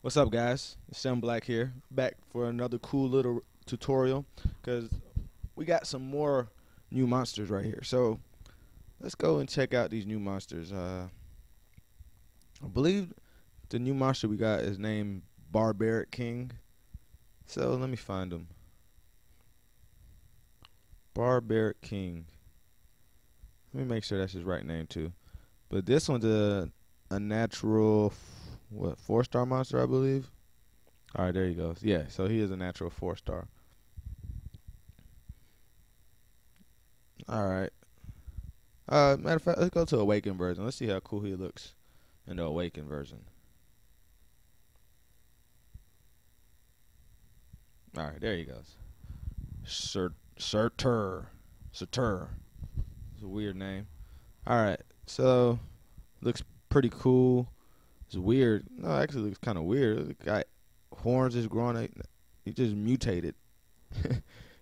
What's up, guys? It's Sam Black here, back for another cool little tutorial because we got some more new monsters right here. So let's go and check out these new monsters. I believe the new monster we got is named Barbaric King. So let me find him. Barbaric King. Let me make sure that's his right name too. But this one's a natural, what, 4-star monster, I believe. All right, there he goes. Yeah, so he is a natural 4-star. All right. Matter of fact, let's go to Awakened version. Let's see how cool he looks in the Awakened version. All right, there he goes. Surtur. Surtur. It's a weird name. All right, so looks pretty cool. It's weird. No, actually looks kind of weird. The guy horns is growing. He just mutated.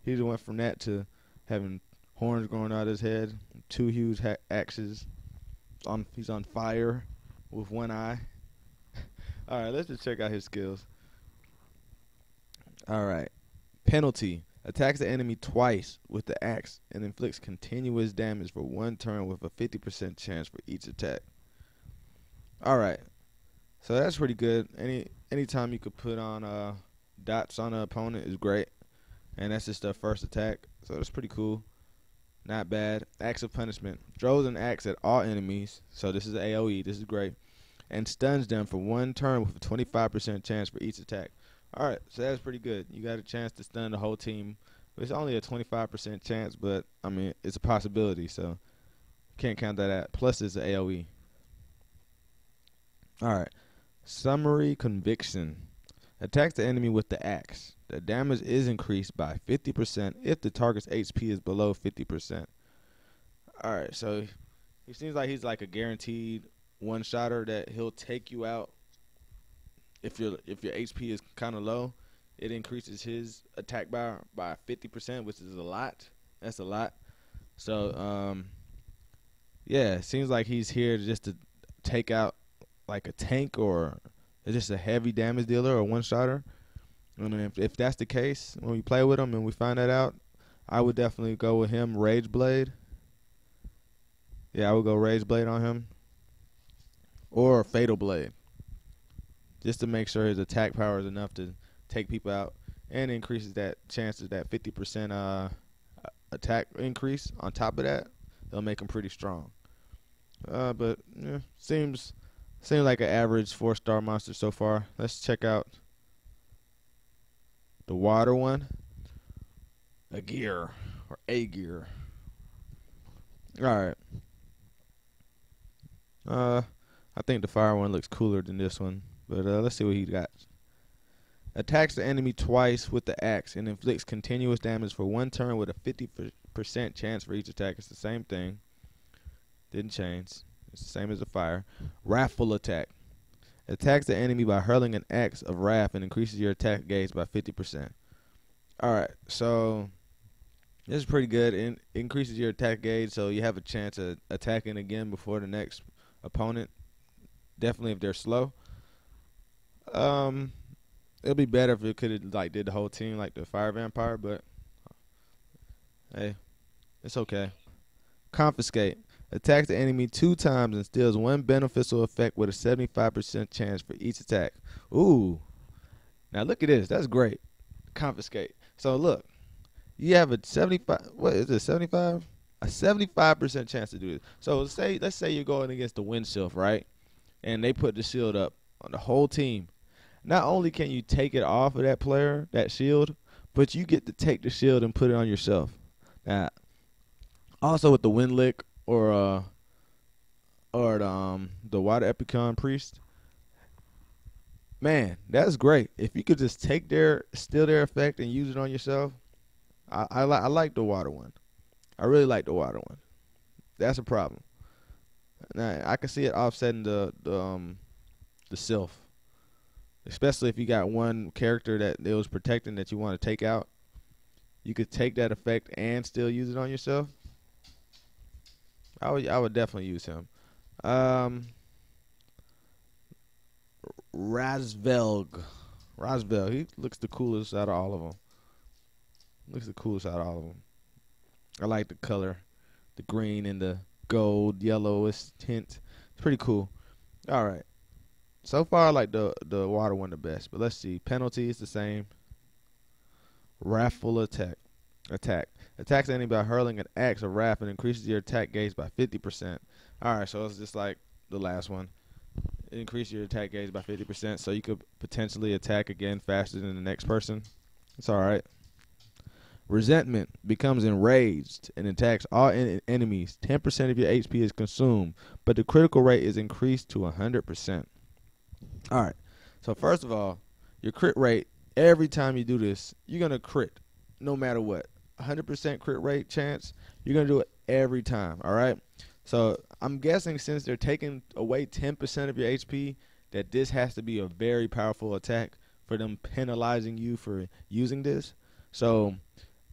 He just went from that to having horns growing out of his head, 2 huge axes. He's on fire with 1 eye. All right, let's just check out his skills. All right, penalty. Attacks the enemy twice with the axe and inflicts continuous damage for 1 turn with a 50% chance for each attack. All right, so that's pretty good. Anytime you could put on dots on an opponent is great, and that's just their first attack, so that's pretty cool. Not bad. Axe of punishment. Throws an axe at all enemies, so this is AoE. This is great, and stuns them for 1 turn with a 25% chance for each attack. All right, so that's pretty good. You got a chance to stun the whole team. It's only a 25% chance, but I mean it's a possibility, so can't count that out. Plus it's an AoE. All right. Summary conviction. Attacks the enemy with the axe. The damage is increased by 50% if the target's HP is below 50%. All right, so he seems like he's like a guaranteed one-shotter that he'll take you out if your HP is kind of low. It increases his attack by 50%, which is a lot. That's a lot. So yeah, it seems like he's here just to take out like a tank or just a heavy damage dealer or one-shotter. And if that's the case, when we play with him and we find that out, I would definitely go with him, Rage Blade. Yeah, I would go Rage Blade on him. Or Fatal Blade. Just to make sure his attack power is enough to take people out and increases that chances, that 50% attack increase on top of that. They'll make him pretty strong. But yeah, seems like an average 4-star monster so far. Let's check out the water one. A gear. Alright. I think the fire one looks cooler than this one. But let's see what he got. Attacks the enemy twice with the axe and inflicts continuous damage for 1 turn with a 50% chance for each attack. It's the same thing. Didn't change. It's the same as the fire. Wrathful attack. Attacks the enemy by hurling an axe of wrath and increases your attack gauge by 50%. Alright, so this is pretty good. It increases your attack gauge, so you have a chance of attacking again before the next opponent. Definitely if they're slow. It'll be better if it could have like did the whole team like the fire vampire, but hey, it's okay. Confiscate. Attacks the enemy 2 times and steals 1 beneficial effect with a 75% chance for each attack. Ooh. Now look at this. That's great. Confiscate. So look, you have a 75. What is it? 75? A 75% chance to do this. So let's say you're going against the wind shield, right? And they put the shield up on the whole team. Not only can you take it off of that player, that shield, but you get to take the shield and put it on yourself. Now, also with the wind lick or the water epicon priest, man, that's great. If you could just take steal their effect and use it on yourself, I like the water one. I really like the water one. That's a problem. Now I can see it offsetting the self, especially if you got one character that it was protecting that you want to take out. You could take that effect and still use it on yourself. I would definitely use him. Rasvelg. Rasvel, he looks the coolest out of all of them. Looks the coolest out of all of them. I like the color, the green and the gold, yellowish tint. It's pretty cool. All right. So far, I like the water one the best. But let's see. Penalty is the same. Wrathful attack. Attacks the enemy by hurling an axe or wrath and increases your attack gauge by 50%. All right, so it's just like the last one. It increases your attack gauge by 50%, so you could potentially attack again faster than the next person. It's all right. Resentment becomes enraged and attacks all enemies. 10% of your HP is consumed, but the critical rate is increased to 100%. All right. So first of all, your crit rate, every time you do this, you're going to crit no matter what. 100% crit rate chance, you're going to do it every time, all right? So I'm guessing since they're taking away 10% of your HP, that this has to be a very powerful attack for them penalizing you for using this. So,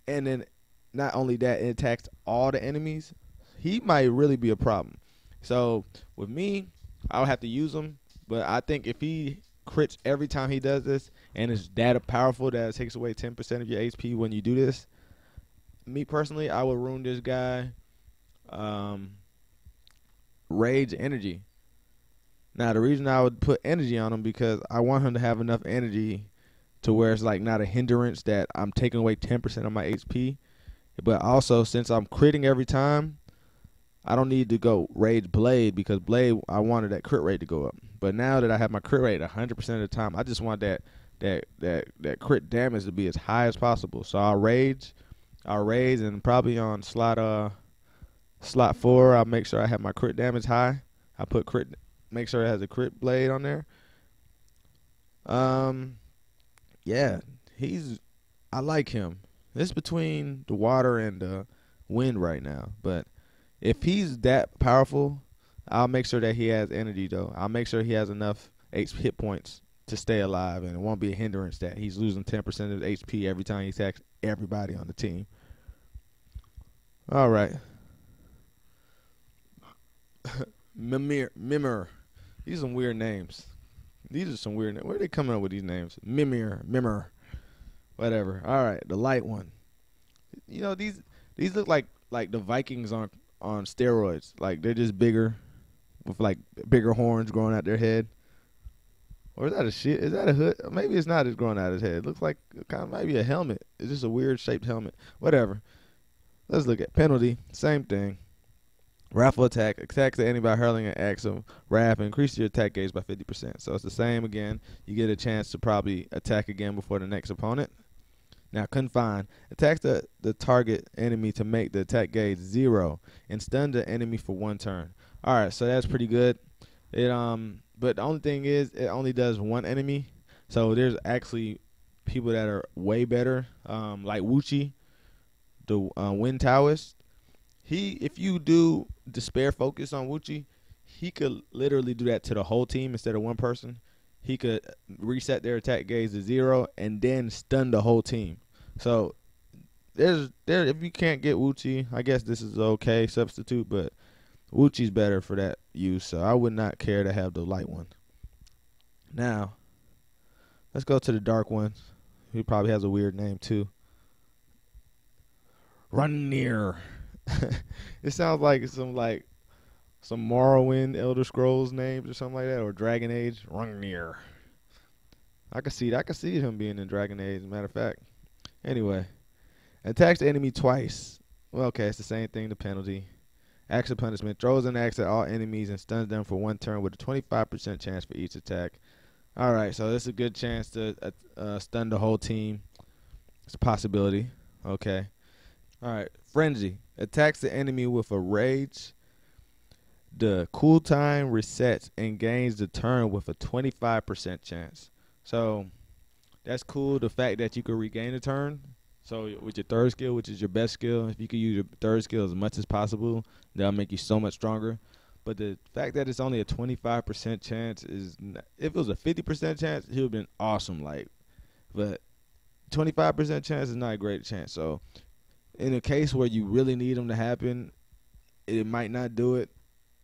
and then not only that, it attacks all the enemies. He might really be a problem. So with me, I'll have to use him. But I think if he crits every time he does this and is that powerful that it takes away 10% of your HP when you do this, me personally, I would ruin this guy Rage Energy. Now, the reason I would put energy on him because I want him to have enough energy to where it's like not a hindrance that I'm taking away 10% of my HP. But also, since I'm critting every time, I don't need to go Rage Blade because Blade, I wanted that crit rate to go up. But now that I have my crit rate 100% of the time, I just want that crit damage to be as high as possible. So I'll raise, and probably on slot 4, I'll make sure I have my crit damage high. I put make sure it has a crit blade on there. Yeah, I like him. It's between the water and the wind right now, but if he's that powerful, I'll make sure that he has energy, though. I'll make sure he has enough hit points to stay alive, and it won't be a hindrance that he's losing 10% of his HP every time he attacks everybody on the team. All right. Mimir. These are some weird names. These are some weird names. Where are they coming up with these names? Mimir. Whatever. All right, the light one. You know, these look like the Vikings on steroids. Like they're just bigger with like bigger horns growing out their head. Or is that a shit? Is that a hood? Maybe it's not just growing out his head. It looks like kind of maybe a helmet. It's just a weird shaped helmet. Whatever. Let's look at penalty. Same thing. Wrathful attack. Attacks the enemy by hurling an axe of wrath and increases your attack gauge by 50%. So it's the same again. You get a chance to probably attack again before the next opponent. Now, confine. Attacks the target enemy to make the attack gauge 0 and stun the enemy for 1 turn. All right, so that's pretty good. But the only thing is, it only does 1 enemy. So there's actually people that are way better, like Wuchi, the Wind Taoist. If you do Despair Focus on Wuchi, he could literally do that to the whole team instead of one person. He could reset their attack gauge to 0 and then stun the whole team. So if you can't get Wuchi, I guess this is an okay substitute, but Wuchi's better for that use, so I would not care to have the light one. Now, let's go to the dark one. He probably has a weird name too. Runir. It sounds like some Morrowind Elder Scrolls names or something like that, or Dragon Age. Runir. I could see him being in Dragon Age, as a matter of fact. Anyway, attacks the enemy twice. Well, okay, it's the same thing, the penalty. Axe of punishment. Throws an axe at all enemies and stuns them for 1 turn with a 25% chance for each attack. All right, so this is a good chance to stun the whole team. It's a possibility. Okay. All right, Frenzy. Attacks the enemy with a rage. The cooltime resets and gains the turn with a 25% chance. So that's cool, the fact that you can regain a turn. So with your third skill, which is your best skill, if you can use your third skill as much as possible, that'll make you so much stronger. But the fact that it's only a 25% chance is, if it was a 50% chance, he would have been awesome. But 25% chance is not a great chance. So in a case where you really need them to happen, it might not do it.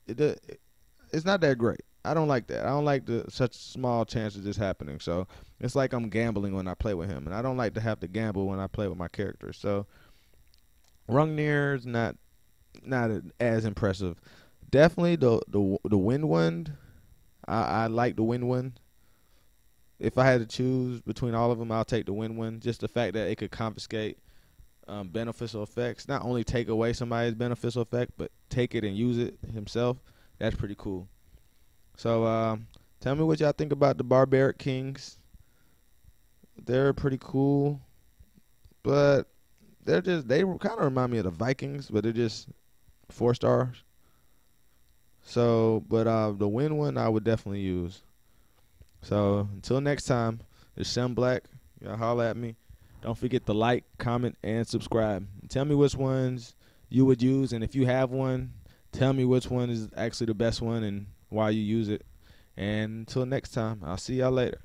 It's not that great. I don't like that. I don't like the such small chance of this happening. So it's like I'm gambling when I play with him, and I don't like to have to gamble when I play with my character. So Rungnir is not as impressive. Definitely the wind one. I like the wind one. If I had to choose between all of them, I'll take the wind one. Just the fact that it could confiscate beneficial effects, not only take away somebody's beneficial effect, but take it and use it himself. That's pretty cool. So tell me what y'all think about the Barbaric Kings. They're pretty cool, but they kind of remind me of the Vikings, but they're just 4 stars. So, but the win one I would definitely use. So until next time, it's Sam Black. Y'all holla at me. Don't forget to like, comment, and subscribe. Tell me which ones you would use, and if you have one, tell me which one is actually the best one and why you use it. And until next time, I'll see y'all later.